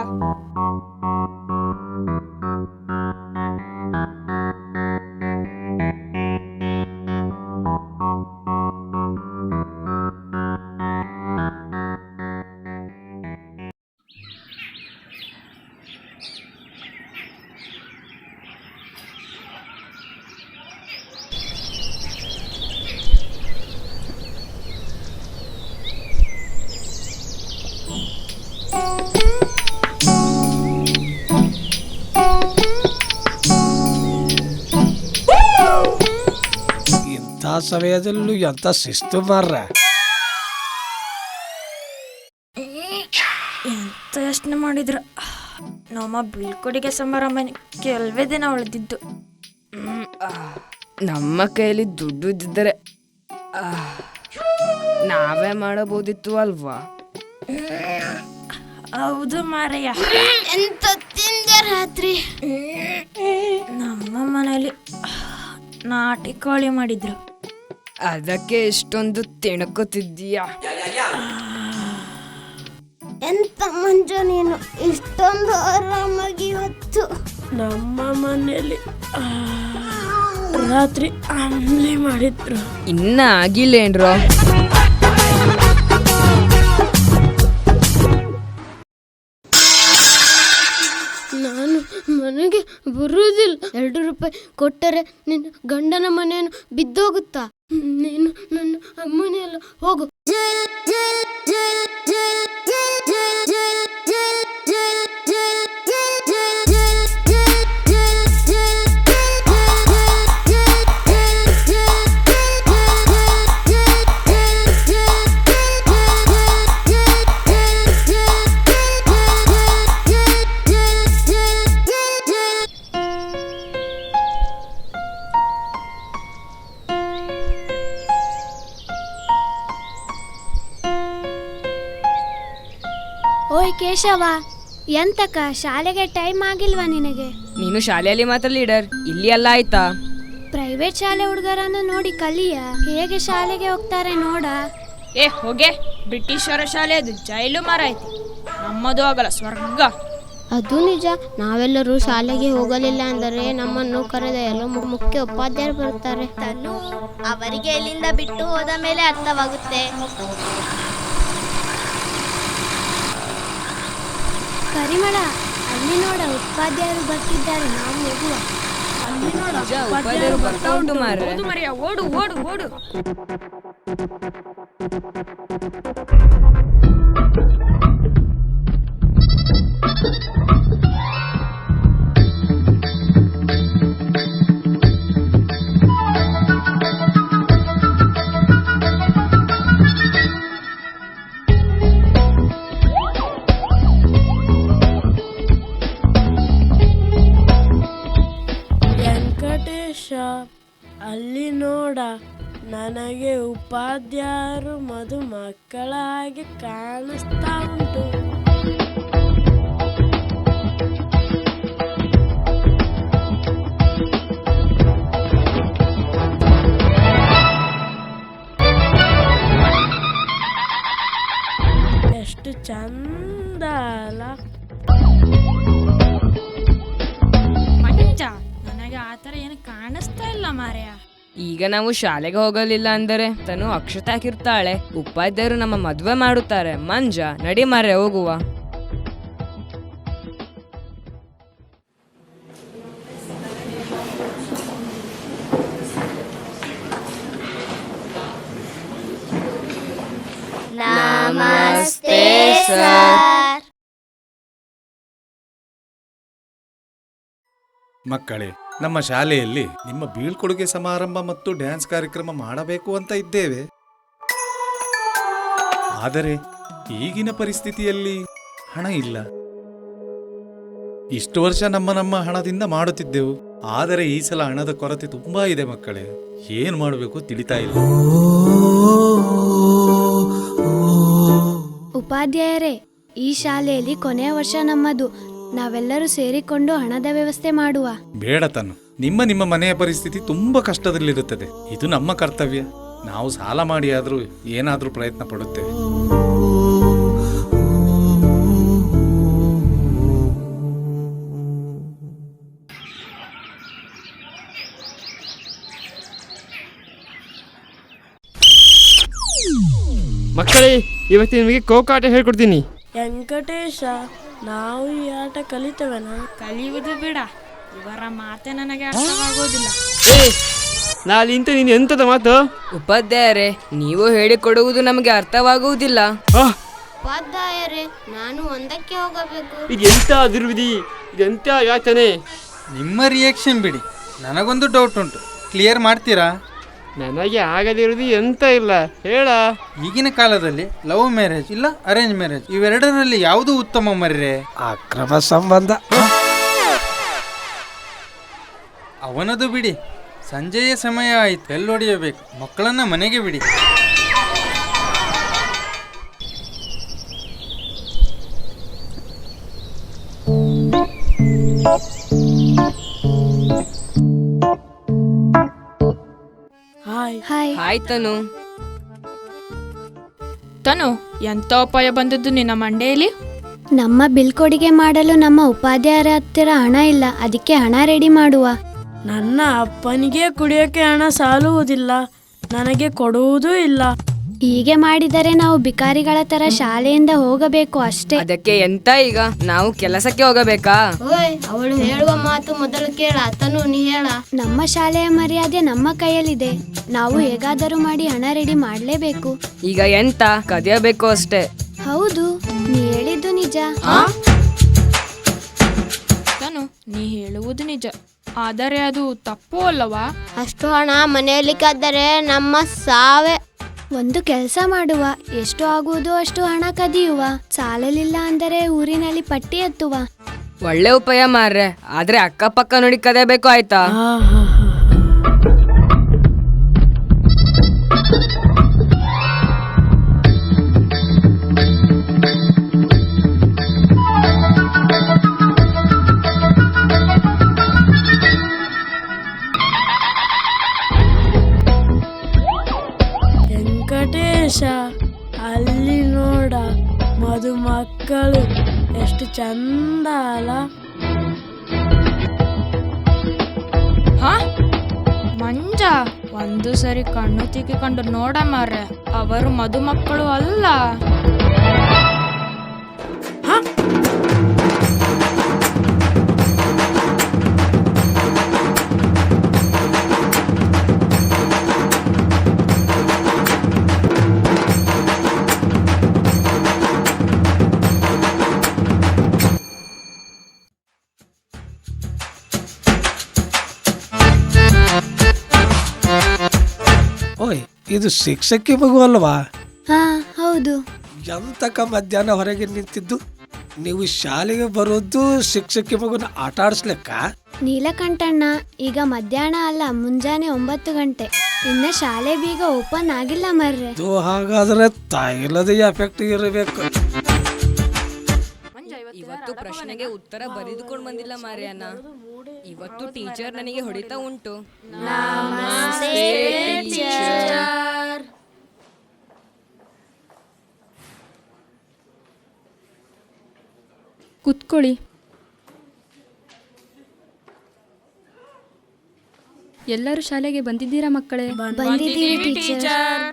ಸಮಯದಲ್ಲೂ ಎಂತ ಶಿಸ್ತು ಮಾರ್ರೆ. ಎಂತ ಯೋಚನೆ ಮಾಡಿದ್ರ? ನಮ್ಮ ಬೀಳ್ಕೊಡುಗೆ ಸಮಾರಂಭ ಕೆಲವೇ ದಿನ ಉಳಿದಿದ್ದು. ನಮ್ಮ ಕೈಯಲ್ಲಿ ದುಡ್ಡು ಇದ್ದಿದ್ದರೆ ನಾವೇ ಮಾಡಬಹುದಿತ್ತು ಅಲ್ವಾ? ಹೌದು ಮಾರಯ್ಯ. ಎಂತ ತಿಂದೆ ರಾತ್ರಿ? ನಮ್ಮ ಮನೇಲಿ ನಾಟಿ ಕೋಳಿ ಮಾಡಿದ್ರು. ಅದಕ್ಕೆ ಇಷ್ಟೊಂದು ತಿಣಕುತ್ತಿದ್ದೀಯಾ? ಎಂತ ಮಂಜು ನೀನು ಇಷ್ಟೊಂದು ಆರಾಮಾಗಿ ಹೊತ್ತು? ನಮ್ಮ ಮನೆಯಲ್ಲಿ ರಾತ್ರಿ ಅಂಬ್ಲಿ ಮಾಡಿದ್ರು. ಇನ್ನ ಆಗಿಲ್ಲೇನ್ರೋ? ನಾನು ಮನೆಗೆ ಬರುವುದಿಲ್ಲ. 2 ರೂಪಾಯಿ ಕೊಟ್ಟರೆ ನಿನ್ನ ಗಂಡನ ಮನೆಯನ್ನು ಬಿದ್ದೋಗುತ್ತಾ? ನೀನು ನನ್ನ ಅಮ್ಮನೇ ಅಲ್ಲ, ಹೋಗು. ಓಯ್ ಕೇಶವ, ಎಂತಕ್ಕ ಶಾಲೆಗೆ ಟೈಮ್ ಆಗಿಲ್ವಾ ನಿನಗೆ? ನೀನು ಶಾಲೆಯಲ್ಲಿ ಮಾತ್ರ ಲೀಡರ್, ಇಲ್ಲಿ ಎಲ್ಲ ಆಯ್ತಾ? ಪ್ರೈವೇಟ್ ಶಾಲೆ ಹುಡುಗರನ್ನ ನೋಡಿ ಕಲಿಯ, ಹೇಗೆ ಶಾಲೆಗೆ ಹೋಗ್ತಾರೆ ನೋಡ. ಹೋಗೆ, ಬ್ರಿಟಿಷರ ಶಾಲೆ ಅದು ಜೈಲು ಮಾರಾಯ್ತಿ. ನಮ್ಮದು ಆಗಲ್ಲ ಸ್ವರ್ಗ. ಅದು ನಿಜ. ನಾವೆಲ್ಲರೂ ಶಾಲೆಗೆ ಹೋಗಲಿಲ್ಲ ಅಂದರೆ ನಮ್ಮನ್ನು ಕರೆದ ಎಲ್ಲ ಮುಖ್ಯ ಉಪಾಧ್ಯಾಯರು ಬರುತ್ತಾರೆ. ತನು ಅವರಿಗೆ ಇಲ್ಲಿಂದ ಬಿಟ್ಟು ಹೋದ ಮೇಲೆ ಅರ್ಥವಾಗುತ್ತೆ. ಪರಿಮಳ, ಅಲ್ಲಿ ನೋಡ ಉಪಾಧ್ಯಾಯರು ಬರ್ತಿದ್ದಾರೆ, ನಾವು ಹೋಗುವ. ಅಲ್ಲಿ ನೋಡ ಉಪಾಧ್ಯಾಯರು ಬರ್ತಾ ಉಂಟು ಮಾರ್ರೆ. ಹೌದು ಮರಿಯ, ಓಡು ಓಡು ಓಡು. ವೆಂಕಟೇಶ, ಅಲ್ಲಿ ನೋಡ, ನನಗೆ ಉಪಾಧ್ಯಾಯರು ಮಧುಮಕ್ಕಳ ಹಾಗೆ ಕಾಣಿಸ್ತಾ ಉಂಟು. ಎಷ್ಟು ಚಂದ ಅಲ್ಲ? ಮಂಜ, ನನಗೆ ಆತರ ಏನು ಕಾಣಿಸ್ತಾ ಇಲ್ಲ ಮಾರ್ಯ. ಈಗ ನಾವು ಶಾಲೆಗೆ ಹೋಗಲಿಲ್ಲ ಅಂದರೆ ತನು ಅಕ್ಷತೆ ಹಾಕಿರ್ತಾಳೆ. ಉಪಾಧ್ಯಾಯರು ನಮ್ಮ ಮದುವೆ ಮಾಡುತ್ತಾರೆ. ಮಂಜ, ನಡಿ ಮಾರ್ರೆ ಹೋಗುವ. ನಮಸ್ತೆ ಸರ್. ಮಕ್ಕಳೇ, ನಮ್ಮ ಶಾಲೆಯಲ್ಲಿ ನಿಮ್ಮ ಬೀಳ್ಕೊಡುಗೆ ಸಮಾರಂಭ ಮತ್ತು ಡ್ಯಾನ್ಸ್ ಕಾರ್ಯಕ್ರಮ ಮಾಡಬೇಕು ಅಂತ ಇದ್ದೇವೆ. ಆದರೆ ಈಗಿನ ಪರಿಸ್ಥಿತಿಯಲ್ಲಿ ಹಣ ಇಲ್ಲ. ಇಷ್ಟು ವರ್ಷ ನಮ್ಮ ಹಣದಿಂದ ಮಾಡುತ್ತಿದ್ದೆವು. ಆದರೆ ಈ ಸಲ ಹಣದ ಕೊರತೆ ತುಂಬಾ ಇದೆ ಮಕ್ಕಳೇ. ಏನ್ ಮಾಡಬೇಕು ತಿಳಿತಾ ಇಲ್ಲ. ಉಪಾಧ್ಯಾಯರೇ, ಈ ಶಾಲೆಯಲ್ಲಿ ಕೊನೆಯ ವರ್ಷ ನಮ್ಮದು. ನಾವೆಲ್ಲರೂ ಸೇರಿಕೊಂಡು ಹಣದ ವ್ಯವಸ್ಥೆ ಮಾಡುವ. ಬೇಡ ತನು, ನಿಮ್ಮ ಮನೆಯ ಪರಿಸ್ಥಿತಿ ತುಂಬಾ ಕಷ್ಟದಲ್ಲಿರುತ್ತದೆ. ಇದು ನಮ್ಮ ಕರ್ತವ್ಯ. ನಾವು ಸಾಲ ಮಾಡಿ ಆದ್ರೂ ಏನಾದ್ರೂ ಪ್ರಯತ್ನ ಪಡುತ್ತೇವೆ. ಮಕ್ಕಳೇ, ಇವತ್ತು ನಿಮಗೆ ಖೋಖೋ ಆಟ ಹೇಳ್ಕೊಡ್ತೀನಿ. ವೆಂಕಟೇಶ, ನಾವು ಈ ಆಟ ಕಲಿತೇವನ? ಕಲಿಯುವುದು ಬಿಡ, ಇವರ ಮಾತೆ ನನಗೆ ಅರ್ಥವಾಗೋದಿಲ್ಲ. ನಾಲಿಂತ ನೀನು ಎಂತದ ಮಾತು? ಉಪಾಧ್ಯಾಯರೇ, ನೀವು ಹೇಳಿಕೊಡುವುದು ನಮಗೆ ಅರ್ಥವಾಗುವುದಿಲ್ಲ. ಉಪಾಧ್ಯಾಯರೇ, ನಾನು ಒಂದಕ್ಕೆ ಹೋಗಬೇಕು. ಇದೆಂತ ದುರ್ವಿಧಿ, ಇದೆಂತ ಯಾತನೆ. ನಿಮ್ಮ ರಿಯಾಕ್ಷನ್ ಬಿಡಿ, ನನಗೊಂದು ಡೌಟ್ ಉಂಟು, ಕ್ಲಿಯರ್ ಮಾಡ್ತೀರಾ? ನನಗೆ ಆಗದಿರುವುದು ಎಂತ ಇಲ್ಲ, ಹೇಳ. ಈಗಿನ ಕಾಲದಲ್ಲಿ ಲವ್ ಮ್ಯಾರೇಜ್ ಇಲ್ಲ ಅರೇಂಜ್ ಮ್ಯಾರೇಜ್, ಇವೆರಡರಲ್ಲಿ ಯಾವುದು ಉತ್ತಮ ಮರ್ರೆ? ಅಕ್ರಮ ಸಂಬಂಧ. ಅವನದು ಬಿಡಿ, ಸಂಜೆಯ ಸಮಯ ಆಯ್ತು, ಬೆಲ್ ಹೊಡೆಯಬೇಕು. ಮಕ್ಕಳನ್ನ ಮನೆಗೆ ಬಿಡಿ. ಹಾಯ್ ತನು. ತನು, ಎಂತ ಉಪಾಯ ಬಂದದ್ದು ನಿನ್ನ ಮಂಡೆಯಲ್ಲಿ? ನಮ್ಮ ಬೀಳ್ಕೊಡುಗೆ ಮಾಡಲು ನಮ್ಮ ಉಪಾಧ್ಯಾಯರ ಹತ್ತಿರ ಹಣ ಇಲ್ಲ, ಅದಕ್ಕೆ ಹಣ ರೆಡಿ ಮಾಡುವ. ನನ್ನ ಅಪ್ಪನಿಗೆ ಕುಡಿಯೋಕೆ ಹಣ ಸಾಲುವುದಿಲ್ಲ, ನನಗೆ ಕೊಡುವುದೂ ಇಲ್ಲ. ಹೀಗೆ ಮಾಡಿದರೆ ನಾವು ಬಿಕಾರಿಗಳ ತರ ಶಾಲೆಯಿಂದ ಹೋಗಬೇಕು ಅಷ್ಟೇ. ಅದಕ್ಕೆ ಎಂತ ಈಗ ನಾವು ಕೆಲಸಕ್ಕೆ ಹೋಗಬೇಕಾ? ಅವಳು ಹೇಳುವ ಮಾತು ಮೊದಲು ಕೇಳ. ಆತನು ನೀ ಹೇಳ. ನಮ್ಮ ಶಾಲೆಯ ಮರ್ಯಾದೆ ನಮ್ಮ ಕೈಯಲ್ಲಿದೆ, ನಾವು ಹೇಗಾದರೂ ಮಾಡಿ ಹಣ ರೆಡಿ ಮಾಡಲೇಬೇಕು. ಈಗ ಎಂತ ಕದಿಯಬೇಕು ಅಷ್ಟೇ. ಹೌದು, ನೀ ಹೇಳಿದ್ದು ನಿಜ. ತನು, ನೀ ಹೇಳುವುದು ನಿಜ, ಆದರೆ ಅದು ತಪ್ಪು ಅಲ್ಲವಾ? ಅಷ್ಟು ಹಣ ಮನೆಯಲ್ಲಿ ಕದ್ದರೆ ನಮ್ಮ ಸಾವೇ. ಒಂದು ಕೆಲಸ ಮಾಡುವ, ಎಷ್ಟು ಆಗುವುದೋ ಅಷ್ಟು ಹಣ ಕದಿಯುವ. ಸಾಲಲಿಲ್ಲ ಅಂದರೆ ಊರಿನಲ್ಲಿ ಪಟ್ಟಿ ಎತ್ತುವ. ಒಳ್ಳೆ ಉಪಾಯ ಮಾರ್ರೆ, ಆದ್ರೆ ಅಕ್ಕಪಕ್ಕ ನೋಡಿ ಕದಿಯಬೇಕು ಆಯ್ತಾ? ವೆಂಕಟೇಶ, ಅಲ್ಲಿ ನೋಡ ಮಧುಮಕ್ಕಳು ಎಷ್ಟು ಚಂದ ಅಲ್ಲ. ಮಂಜ, ಒಂದು ಸರಿ ಕಣ್ಣು ತಿಕ್ಕಿಕೊಂಡು ನೋಡ ಮಾರ್ರೆ, ಅವರು ಮಧುಮಕ್ಕಳು ಅಲ್ಲ. ಓಯ್, ಇದು ಶಿಕ್ಷಕಿ ಮಗು ಅಲ್ವಾ? ಹಾ ಹೌದು. ಎಂತಕ ಮಧ್ಯಾಹ್ನ ಹೊರಗೆ ನಿಂತಿದ್ದು? ನೀವು ಶಾಲೆಗೆ ಬರೋದು ಶಿಕ್ಷಕಿ ಮಗುನ ಆಟ ಆಡಿಸ್ಲಿಕ್ಕ? ನೀಲಕಂಠಣ್ಣ, ಈಗ ಮಧ್ಯಾಹ್ನ ಅಲ್ಲ, ಮುಂಜಾನೆ 9 ಗಂಟೆ. ಇನ್ನ ಶಾಲೆ ಬೀಗ ಓಪನ್ ಆಗಿಲ್ಲ ಮರ್ರೆ. ಇದು ಹಾಗಾದ್ರೆ ತೈಲದ ಎಫೆಕ್ಟ್ ಇರಬೇಕು. ಇವತ್ತು ಪ್ರಶ್ನೆಗೆ ಉತ್ತರ ಬರೆದುಕೊಂಡು ಬಂದಿಲ್ಲ ಮಾರ್ಯಾನ. ಇವತ್ತು ಟೀಚರ್ ನನಗೆ ಹೊಡಿತಾ ಉಂಟು. ಕುತ್ಕೊಳ್ಳಿ. ಎಲ್ಲರೂ ಶಾಲೆಗೆ ಬಂದಿದ್ದೀರಾ ಮಕ್ಕಳೇ? ಬಂದಿದ್ದೀವಿ ಟೀಚರ್.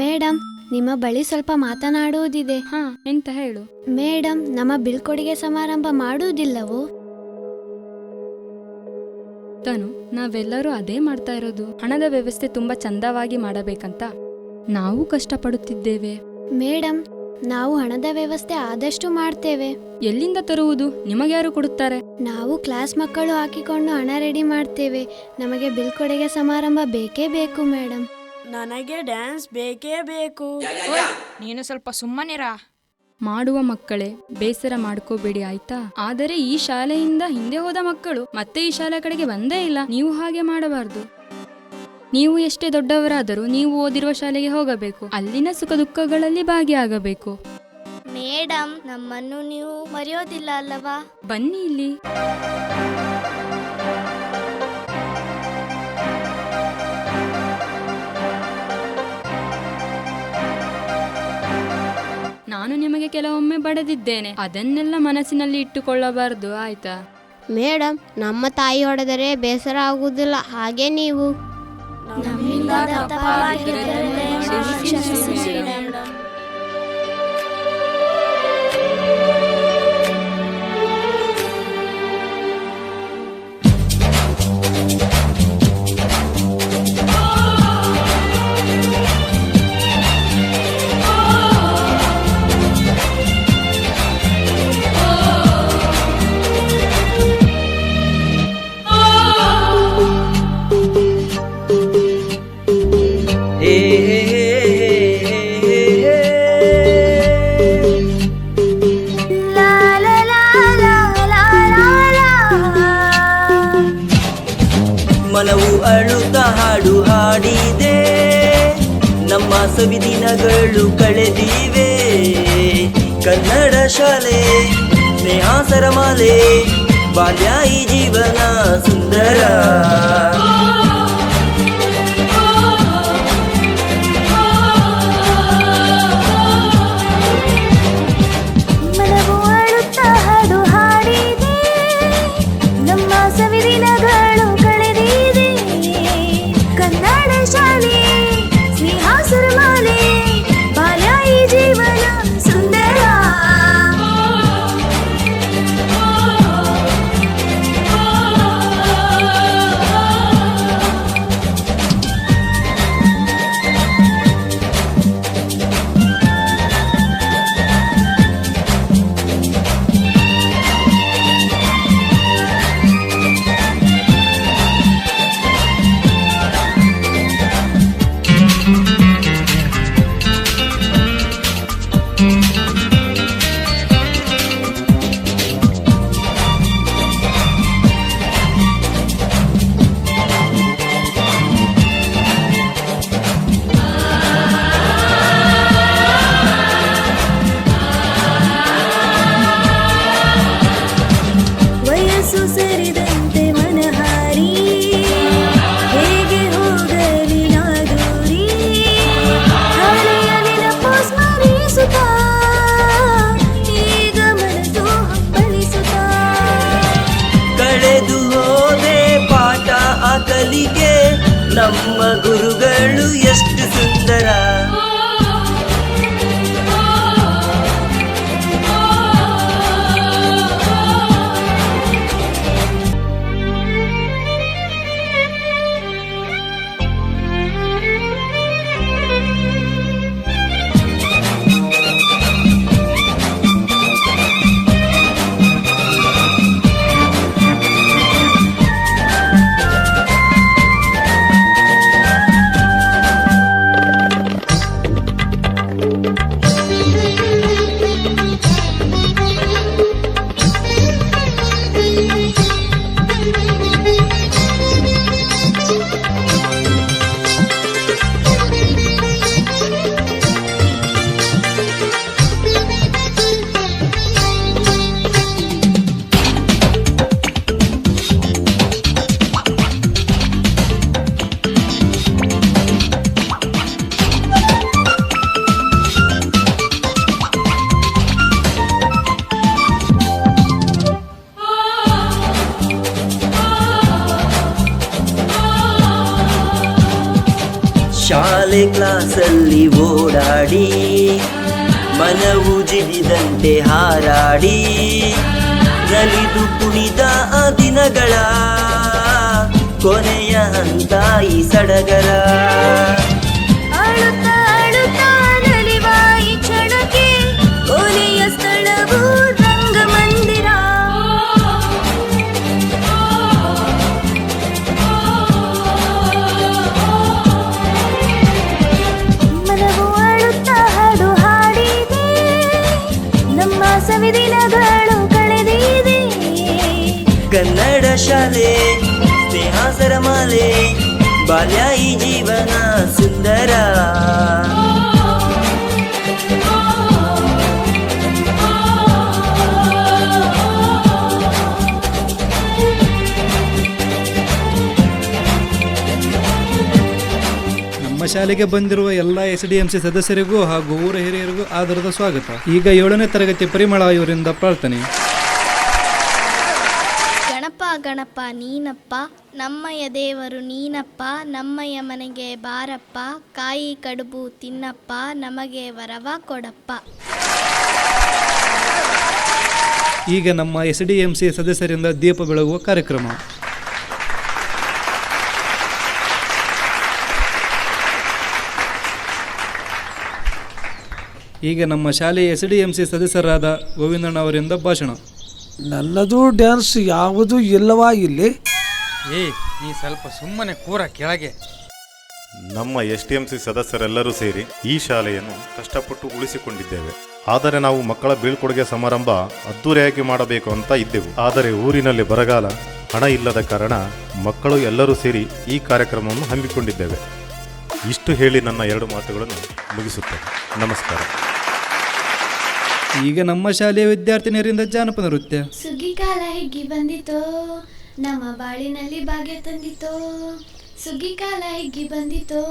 ಮೇಡಮ್, ನಿಮ್ಮ ಬಳಿ ಸ್ವಲ್ಪ ಮಾತನಾಡುವುದಿದೆ. ಹಾ, ಎಂತ ಹೇಳು. ಮೇಡಮ್, ನಮ್ಮ ಬೀಳ್ಕೊಡುಗೆ ಸಮಾರಂಭ ಮಾಡುವುದಿಲ್ಲವೋ? ತನು, ನಾವೆಲ್ಲರೂ ಅದೇ ಮಾಡ್ತಾ ಇರೋದು. ಹಣದ ವ್ಯವಸ್ಥೆ ತುಂಬಾ ಚಂದವಾಗಿ ಮಾಡಬೇಕಂತ ನಾವು ಕಷ್ಟಪಡುತ್ತಿದ್ದೇವೆ. ಮೇಡಮ್, ನಾವು ಹಣದ ವ್ಯವಸ್ಥೆ ಆದಷ್ಟು ಮಾಡ್ತೇವೆ. ಎಲ್ಲಿಂದ ತರುವುದು? ನಿಮಗ್ಯಾರು ಕೊಡುತ್ತಾರೆ? ನಾವು ಕ್ಲಾಸ್ ಮಕ್ಕಳು ಹಾಕಿಕೊಂಡು ಹಣ ರೆಡಿ ಮಾಡ್ತೇವೆ. ನಮಗೆ ಬೀಳ್ಕೊಡುಗೆ ಸಮಾರಂಭ ಬೇಕೇ ಬೇಕು ಮೇಡಮ್. ನನಗೆ ಡ್ಯಾನ್ಸ್ ಬೇಕೇ ಬೇಕು. ನೀನು ಸ್ವಲ್ಪ ಸುಮ್ಮನಿರ. ಮಾಡುವ ಮಕ್ಕಳೇ, ಬೇಸರ ಮಾಡ್ಕೋಬೇಡಿ ಆಯ್ತಾ? ಆದರೆ ಈ ಶಾಲೆಯಿಂದ ಹಿಂದೆ ಹೋದ ಮಕ್ಕಳು ಮತ್ತೆ ಈ ಶಾಲೆ ಕಡೆಗೆ ಬಂದೇ ಇಲ್ಲ. ನೀವು ಹಾಗೆ ಮಾಡಬಾರ್ದು. ನೀವು ಎಷ್ಟೇ ದೊಡ್ಡವರಾದರೂ ನೀವು ಓದಿರುವ ಶಾಲೆಗೆ ಹೋಗಬೇಕು. ಅಲ್ಲಿನ ಸುಖ ದುಃಖಗಳಲ್ಲಿ ಭಾಗಿಯಾಗಬೇಕು. ಮೇಡಮ್, ನಮ್ಮನ್ನು ನೀವು ಮರೆಯೋದಿಲ್ಲ ಅಲ್ಲವಾ? ಬನ್ನಿ ಇಲ್ಲಿ. ನಾನು ನಿಮಗೆ ಕೆಲವೊಮ್ಮೆ ಬಡದಿದ್ದೇನೆ, ಅದನ್ನೆಲ್ಲ ಮನಸ್ಸಿನಲ್ಲಿ ಇಟ್ಟುಕೊಳ್ಳಬಾರದು ಆಯ್ತಾ? ಮೇಡಮ್, ನಮ್ಮ ತಾಯಿ ಹೊಡೆದರೆ ಬೇಸರ ಆಗುವುದಿಲ್ಲ, ಹಾಗೆ ನೀವು. ಹೇ ಅಳುತ್ತ ಹಾಡು ಹಾಡಿದೆ, ನಮ್ಮ ಸವಿದಿನಗಳು ಕಳೆದಿವೆ. ಕನ್ನಡ ಶಾಲೆ ಸ್ನೇಹ ಸರಮಾಲೆ, ಬಾಲ್ಯ ಈ ಜೀವನ ಸುಂದರ. ಮನವು ಅಳುತ್ತಾ ಹಾಡು ಹಾಡಿದೆ, ನಮ್ಮ ಸವಿದಿನಗಳು ಕಳೆದಿದೆ. ಕನ್ನಡ ಶಾಲೆ ಸ್ನೇಹ ಸುರಮಾಲೆ, ಬಾಲ್ಯ ಈ ಜೀವನ ಸುಂದರ. ವಯಸ್ಸು ಸರಿದಂತೆ ಮನಹಾರಿ, ಹೇಗೆ ಹೋಗಲಿ ನಾದೂರಿ. ಹಳೆಯ ನೆನಪು ಸ್ಮರಿಸುತ್ತಾ, ಈಗ ಮನಸ್ಸು ಹಬ್ಬಳಿಸುತ್ತಾ. ಕಳೆದು ಹೋದೆ ಪಾಠ ಆ ಕಲಿಗೆ, ನಮ್ಮ ಗುರುಗಳು ಎಷ್ಟು ಸುಂದರ. ಶಾಲೆ ಕ್ಲಾಸಲ್ಲಿ ಓಡಾಡಿ, ಮನವು ಜಿಗಿದಂತೆ ಹಾರಾಡಿ, ನಲಿದು ಕುಣಿದ ಆ ದಿನಗಳ ಕೊನೆಯ ಹಂತ ಈ ಸಡಗರ. ಅಳುತ್ತಾ ಅಳುತ್ತಾ ನಲಿವ ಈ ಕ್ಷಣಕ್ಕೆ ಕೊನೆಯ ಸ್ಥಳವು ರಂಗಮಂದಿರ. ಮನವು ಅಳುತ್ತಾ ಹಾಡು ಹಾಡಿದೆ, ನಮ್ಮ ಸವಿದಿನಗಳು ಕಳೆದಿದೆ. ಕನ್ನಡ ಶಾಲೆ ಸ್ನೇಹ ಸರಮಾಲೆ, ಬಾಲ್ಯ ಈ ಜೀವನ ಸುಂದರ. ನಮ್ಮ ಶಾಲೆಗೆ ಬಂದಿರುವ ಎಲ್ಲ SDMC ಸದಸ್ಯರಿಗೂ ಹಾಗೂ ಊರ ಹಿರಿಯರಿಗೂ ಆದರದ ಸ್ವಾಗತ. ಈಗ 7ನೇ ತರಗತಿ ಪರಿಮಳ ಇವರಿಂದ ಪ್ರಾರ್ಥನೆ. ಗಣಪ ಗಣಪ ನೀನಪ್ಪ, ನಮ್ಮಯ ದೇವರು ನೀನಪ್ಪ, ನಮ್ಮಯ ಮನೆಗೆ ಬಾರಪ್ಪ, ಕಾಯಿ ಕಡುಬು ತಿನ್ನಪ್ಪ, ನಮಗೆ ವರವ ಕೊಡಪ್ಪ. ಈಗ ನಮ್ಮ SDMC ಸದಸ್ಯರಿಂದ ದೀಪ ಬೆಳಗುವ ಕಾರ್ಯಕ್ರಮ. ಈಗ ನಮ್ಮ ಶಾಲೆಯ SDMC ಸದಸ್ಯರಾದ ಗೋವಿಂದಣ್ಣ ಅವರಿಂದ ಭಾಷಣ. ನನ್ನದು ಡ್ಯಾನ್ಸ್ ಯಾವುದು ಇಲ್ಲವಾ ಇಲ್ಲಿ? ನೀ ಸ್ವಲ್ಪ ಸುಮ್ಮನೆ ಕೂರ ಕೆಳಗೆ. ನಮ್ಮ STMC ಸದಸ್ಯರೆಲ್ಲರೂ ಸೇರಿ ಈ ಶಾಲೆಯನ್ನು ಕಷ್ಟಪಟ್ಟು ಉಳಿಸಿಕೊಂಡಿದ್ದೇವೆ. ಆದರೆ ನಾವು ಮಕ್ಕಳ ಬೀಳ್ಕೊಡುಗೆ ಸಮಾರಂಭ ಅದ್ದೂರಿಯಾಗಿ ಮಾಡಬೇಕು ಅಂತ ಇದ್ದೆವು. ಆದರೆ ಊರಿನಲ್ಲಿ ಬರಗಾಲ, ಹಣ ಇಲ್ಲದ ಕಾರಣ ಮಕ್ಕಳು ಎಲ್ಲರೂ ಸೇರಿ ಈ ಕಾರ್ಯಕ್ರಮವನ್ನು ಹಮ್ಮಿಕೊಂಡಿದ್ದೇವೆ. ಇಷ್ಟು ಹೇಳಿ ನನ್ನ 2 ಮಾತುಗಳನ್ನು ಮುಗಿಸುತ್ತೇನೆ. ನಮಸ್ಕಾರ. ಈಗ ನಮ್ಮ ಶಾಲೆಯ ವಿದ್ಯಾರ್ಥಿನಿಯರಿಂದ ಜಾನಪದ ನೃತ್ಯ. ಸುಗ್ಗಿಕಾಲ ಹಿಗ್ಗಿ ಬಂದಿತೋ, ನಮ್ಮ ಬಾಳಿನಲ್ಲಿ ಭಾಗ್ಯ ತಂದಿತೋ. ಸುಗ್ಗಿಕಾಲ ಹಿಗ್ಗಿ ಬಂದಿತೋ,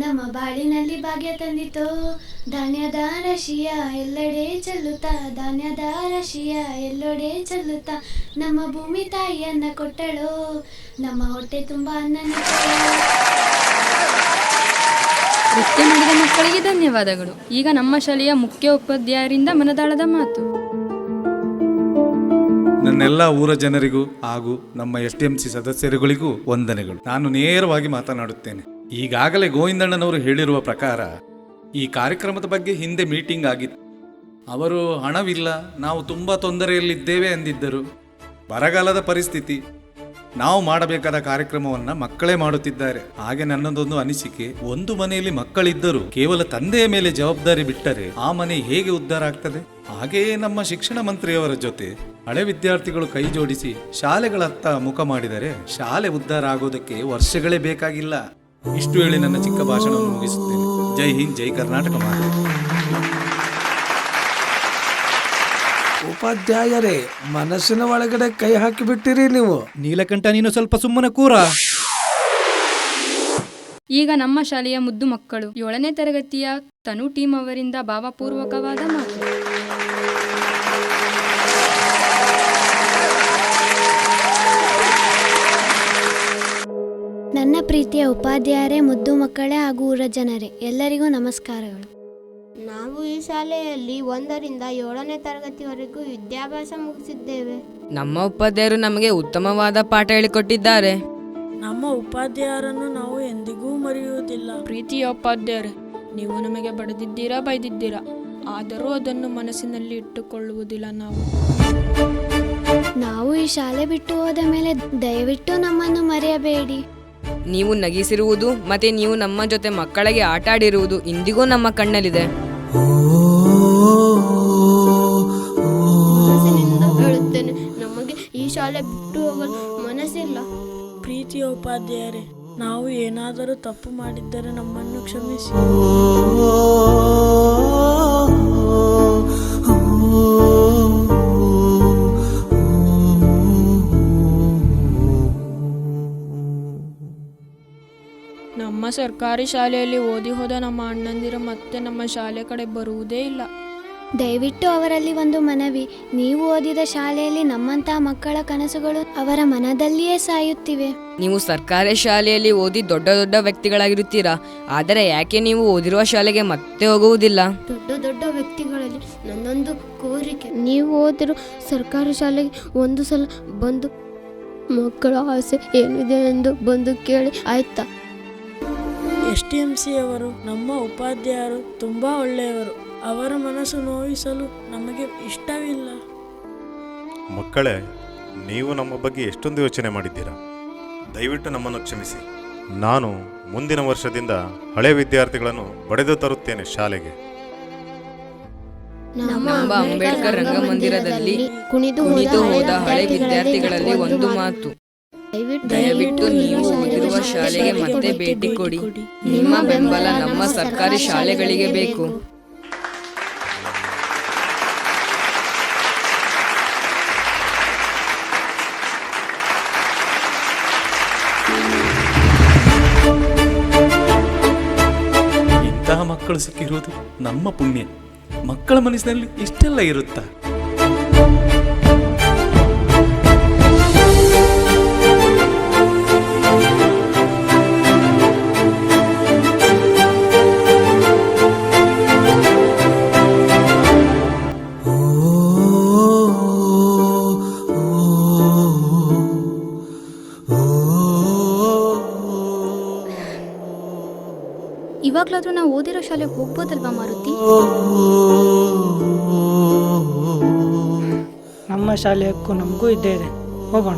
ನಮ್ಮ ಬಾಳಿನಲ್ಲಿ ಭಾಗ್ಯ ತಂದಿತೋ. ಧಾನ್ಯದ ರಾಶಿಯ ಎಲ್ಲೆಡೆ ಚೆಲ್ಲುತ್ತಾ, ಧಾನ್ಯದ ರಾಶಿಯ ಎಲ್ಲೆಡೆ ಚೆಲ್ಲುತ್ತಾ. ನಮ್ಮ ಭೂಮಿ ತಾಯಿಯನ್ನ ಕೊಟ್ಟಳೋ, ನಮ್ಮ ಹೊಟ್ಟೆ ತುಂಬ ಅನ್ನ ನೀಡೋ. ನೃತ್ಯ ಮಾಡಿದ ಮಕ್ಕಳಿಗೆ ಧನ್ಯವಾದಗಳು. ಈಗ ನಮ್ಮ ಶಾಲೆಯ ಮುಖ್ಯ ಉಪಾಧ್ಯಾಯರಿಂದ ಮನದಾಳದ ಮಾತು. ನನ್ನೆಲ್ಲ ಊರ ಜನರಿಗೂ ಹಾಗೂ ನಮ್ಮ STMC ಸದಸ್ಯರುಗಳಿಗೂ ವಂದನೆಗಳು. ನಾನು ನೇರವಾಗಿ ಮಾತನಾಡುತ್ತೇನೆ. ಈಗಾಗಲೇ ಗೋವಿಂದಣ್ಣನವರು ಹೇಳಿರುವ ಪ್ರಕಾರ ಈ ಕಾರ್ಯಕ್ರಮದ ಬಗ್ಗೆ ಹಿಂದೆ ಮೀಟಿಂಗ್ ಆಗಿತ್ತು. ಅವರು ಹಣವಿಲ್ಲ, ನಾವು ತುಂಬ ತೊಂದರೆಯಲ್ಲಿದ್ದೇವೆ ಎಂದಿದ್ದರು. ಬರಗಾಲದ ಪರಿಸ್ಥಿತಿ, ನಾವು ಮಾಡಬೇಕಾದ ಕಾರ್ಯಕ್ರಮವನ್ನು ಮಕ್ಕಳೇ ಮಾಡುತ್ತಿದ್ದಾರೆ. ಹಾಗೆ ನನ್ನದೊಂದು ಅನಿಸಿಕೆ, ಒಂದು ಮನೆಯಲ್ಲಿ ಮಕ್ಕಳಿದ್ದರೂ ಕೇವಲ ತಂದೆಯ ಮೇಲೆ ಜವಾಬ್ದಾರಿ ಬಿಟ್ಟರೆ ಆ ಮನೆ ಹೇಗೆ ಉದ್ಧಾರ ಆಗ್ತದೆ? ಹಾಗೆಯೇ ನಮ್ಮ ಶಿಕ್ಷಣ ಮಂತ್ರಿಯವರ ಜೊತೆ ಹಳೆ ವಿದ್ಯಾರ್ಥಿಗಳು ಕೈ ಜೋಡಿಸಿ ಶಾಲೆಗಳತ್ತ ಮುಖ ಮಾಡಿದರೆ ಶಾಲೆ ಉದ್ಧಾರ ಆಗೋದಕ್ಕೆ ವರ್ಷಗಳೇ ಬೇಕಾಗಿಲ್ಲ. ಇಷ್ಟು ಹೇಳಿ ನನ್ನ ಚಿಕ್ಕ ಭಾಷಣವನ್ನು ಮುಗಿಸುತ್ತೇನೆ. ಜೈ ಹಿಂದ್, ಜೈ ಕರ್ನಾಟಕ ಮಾತೆ. ಉಪಾಧ್ಯಾಯರೇ, ಮನಸ್ಸಿನ ಒಳಗಡೆ ಕೈ ಹಾಕಿಬಿಟ್ಟಿರಿ ನೀವು. ನೀಲಕಂಠ, ನೀನು ಸ್ವಲ್ಪ ಸುಮ್ಮನೆ ಕೂರ. ಈಗ ನಮ್ಮ ಶಾಲೆಯ ಮುದ್ದು ಮಕ್ಕಳು 7ನೇ ತರಗತಿಯ ತನು ಟೀಮ್ ಅವರಿಂದ ಭಾವಪೂರ್ವಕವಾದ ಮಾತು. ನನ್ನ ಪ್ರೀತಿಯ ಉಪಾಧ್ಯಾಯರೇ, ಮುದ್ದು ಮಕ್ಕಳೇ ಹಾಗೂ ಊರ ಜನರೇ, ಎಲ್ಲರಿಗೂ ನಮಸ್ಕಾರಗಳು. ನಾವು ಈ ಶಾಲೆಯಲ್ಲಿ 1ರಿಂದ 7ನೇ ತರಗತಿವರೆಗೂ ವಿದ್ಯಾಭ್ಯಾಸ ಮುಗಿಸಿದ್ದೇವೆ. ನಮ್ಮ ಉಪಾಧ್ಯಾಯರು ನಮಗೆ ಉತ್ತಮವಾದ ಪಾಠ ಹೇಳಿಕೊಟ್ಟಿದ್ದಾರೆ. ನಮ್ಮ ಉಪಾಧ್ಯಾಯರನ್ನು ನಾವು ಎಂದಿಗೂ ಮರೆಯುವುದಿಲ್ಲ. ಪ್ರೀತಿಯ ಉಪಾಧ್ಯಾಯರೇ, ನೀವು ನಮಗೆ ಬಡಿದಿದ್ದೀರಾ, ಬೈದಿದ್ದೀರಾ, ಆದರೂ ಅದನ್ನು ಮನಸ್ಸಿನಲ್ಲಿ ಇಟ್ಟುಕೊಳ್ಳುವುದಿಲ್ಲ. ನಾವು ಈ ಶಾಲೆ ಬಿಟ್ಟು ಹೋದ ಮೇಲೆ ದಯವಿಟ್ಟು ನಮ್ಮನ್ನು ಮರೆಯಬೇಡಿ. ನೀವು ನಗಿಸಿರುವುದು ಮತ್ತೆ ನೀವು ನಮ್ಮ ಜೊತೆ ಮಕ್ಕಳಿಗೆ ಆಟ ಆಡಿರುವುದು ಇಂದಿಗೂ ನಮ್ಮ ಕಣ್ಣಲ್ಲಿದೆ. ಹೇಳುತ್ತೇನೆ, ನಮಗೆ ಈ ಶಾಲೆ ಬಿಟ್ಟು ಹೋಗಲು ಮನಸ್ಸಿಲ್ಲ. ಪ್ರೀತಿಯ ಉಪಾಧ್ಯಾಯರೇ, ನಾವು ಏನಾದರೂ ತಪ್ಪು ಮಾಡಿದ್ದರೆ ನಮ್ಮನ್ನು ಕ್ಷಮಿಸಿ. ನಮ್ಮ ಸರ್ಕಾರಿ ಶಾಲೆಯಲ್ಲಿ ಓದಿ ಹೋದ ನಮ್ಮ ಅಣ್ಣಂದಿರು ಮತ್ತೆ ನಮ್ಮ ಶಾಲೆ ಕಡೆ ಬರುವುದೇ ಇಲ್ಲ. ದಯವಿಟ್ಟು ಅವರಲ್ಲಿ ಒಂದು ಮನವಿ, ನೀವು ಓದಿದ ಶಾಲೆಯಲ್ಲಿ ನಮ್ಮಂತಹ ಮಕ್ಕಳ ಕನಸುಗಳು ಅವರ ಮನದಲ್ಲಿಯೇ ಸಾಯುತ್ತಿವೆ. ನೀವು ಸರ್ಕಾರಿ ಶಾಲೆಯಲ್ಲಿ ಓದಿ ದೊಡ್ಡ ದೊಡ್ಡ ವ್ಯಕ್ತಿಗಳಾಗಿರುತ್ತೀರಾ, ಆದರೆ ಯಾಕೆ ನೀವು ಓದಿರುವ ಶಾಲೆಗೆ ಮತ್ತೆ ಹೋಗುವುದಿಲ್ಲ? ದೊಡ್ಡ ದೊಡ್ಡ ವ್ಯಕ್ತಿಗಳಲ್ಲಿ ನನ್ನೊಂದು ಕೋರಿಕೆ, ನೀವು ಓದಿರೋ ಸರ್ಕಾರಿ ಶಾಲೆಗೆ ಒಂದು ಸಲ ಬಂದು ಮಕ್ಕಳ ಆಸೆ ಏನಿದೆ ಎಂದು ಬಂದು ಕೇಳಿ ಆಯ್ತಾ? STMC ಅವರು ನಮ್ಮ ಉಪಾಧ್ಯಾಯರು ತುಂಬಾ ಒಳ್ಳೆಯವರು. ಅವರ ಮನಸ್ಸು ನೋಯಿಸಲು ನಮಗೆ ಇಷ್ಟವಿಲ್ಲ. ಮಕ್ಕಳೇ, ನೀವು ನಮ್ಮ ಬಗ್ಗೆ ಎಷ್ಟೊಂದು ಯೋಚನೆ ಮಾಡಿದ್ದೀರಾ. ದಯವಿಟ್ಟು ನಮ್ಮನ್ನು ಕ್ಷಮಿಸಿ. ನಾನು ಮುಂದಿನ ವರ್ಷದಿಂದ ಹಳೆ ವಿದ್ಯಾರ್ಥಿಗಳನ್ನು ಬಡಿದು ತರುತ್ತೇನೆ ಶಾಲೆಗೆ. ನಮ್ಮ ಅಂಬೇಡ್ಕರ್ ರಂಗಮಂದಿರದಲ್ಲಿ ಕುಣಿದು ಹೋದ ಹಳೆ ವಿದ್ಯಾರ್ಥಿಗಳಲ್ಲಿ ಒಂದು ಮಾತು, ದಯವಿಟ್ಟು ನೀವು ಓದಿರುವ ಶಾಲೆಗೆ ಮತ್ತೆ ಭೇಟಿ ಕೊಡಿ. ನಿಮ್ಮ ಬೆಂಬಲ ನಮ್ಮ ಸರ್ಕಾರಿ ಶಾಲೆಗಳಿಗೆ ಬೇಕು. ಇಂತಹ ಮಕ್ಕಳು ಸಿಕ್ಕಿರುವುದು ನಮ್ಮ ಪುಣ್ಯ. ಮಕ್ಕಳ ಮನಸ್ಸಿನಲ್ಲಿ ಇಷ್ಟೆಲ್ಲ ಇರುತ್ತಾ? ಇವಾಗ್ಲಾದ್ರೂ ನಾವು ಓದಿರೋ ಶಾಲೆಗೆ ಹೋಗ್ಬೋದಲ್ವಾ ಮಾರುತಿ? ನಮ್ಮ ಶಾಲೆ ಹಕ್ಕು ನಮಗೂ ಇದ್ದೇ ಇದೆ, ಹೋಗೋಣ.